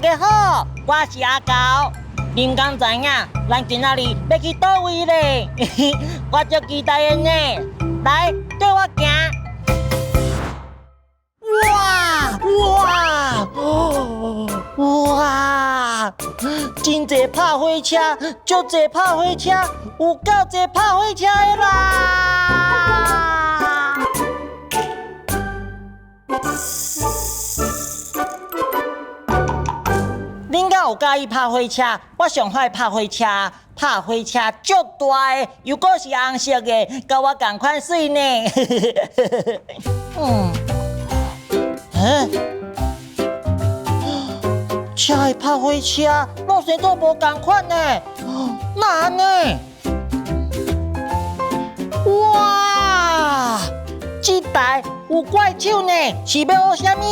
大家好，我是阿高。恁敢知影咱今仔日要去倒位咧？我足期待的呢。来，跟我行。哇！真济拍火车，足济拍火车，有够济拍火车的啦！恁敢有介意拍火车？我上海拍火车，拍火車足大的，又搁是红色的，甲我同款水呢。车的拍火车，拢生做无同款呢？哪安呢？哇！这台有怪手呢，是要学什么？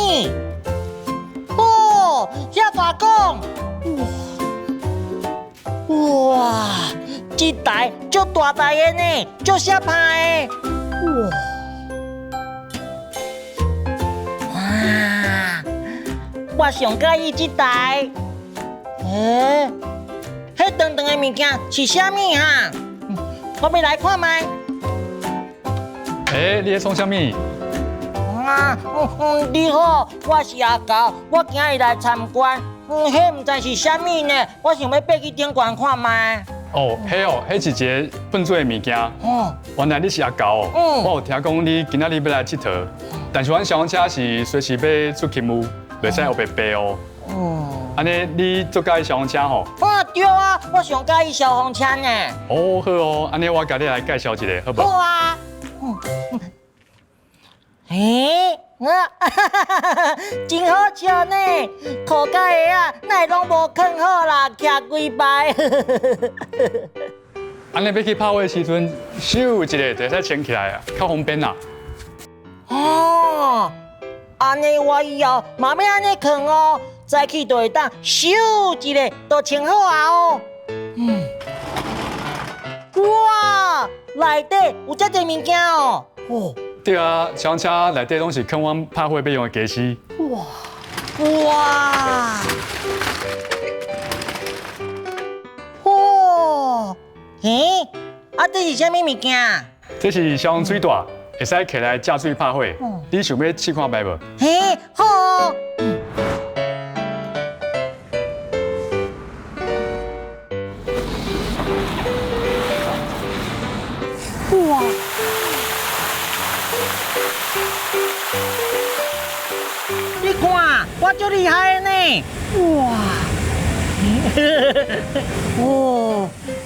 哦，遐大讲！哇！这台足大台的呢，足适拍的。哇！我上介意这台。迄长长的物件是啥物哈？我要来看卖。你在创啥物？你好，我是阿高，我今日来参观。迄唔知是啥物呢？我想要爬去顶悬看卖。迄是一个粪水的物件。原来你是阿高哦。我有听讲你今仔日要来佚佗，但是阮小黄车是随时要出勤务，袂使后白爬哦。安尼你做介意小黄车吼？对啊，我上介意小黄车呢。好哦，安尼我甲你来介绍一个，好不好？好啊。真好笑呢！裤脚的啊，哪会拢无藏好啦，徛规排。安尼要去拍火的时阵，咻一个就使牵起来啊，较方便啦。安尼我以后嘛要安尼藏哦，早起就会当咻一个就穿好啊哦。哇，内底有遮侪物件哦。对啊，小黄车内底拢是放阮拍火要用的家私。哇！这是啥物物件？这是消防水大，会使起来架水拍火。你想要试看卖无？好哦。哇！你看，我足厉害的呢！哇！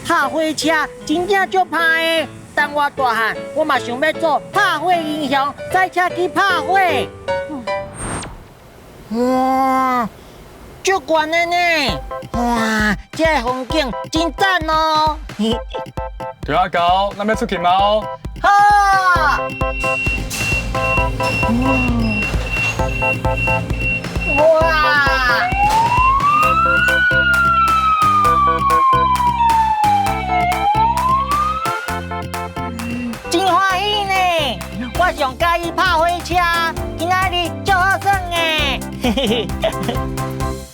拍火车真正足拍的。当我大汉，我嘛想要做拍火英雄，载车去拍火。哇！足悬的呢！哇！这个风景真赞哦！对啊，高，咱要出去吗？好！哇！真欢喜呢！我上介意拍火车，今仔日足好耍的。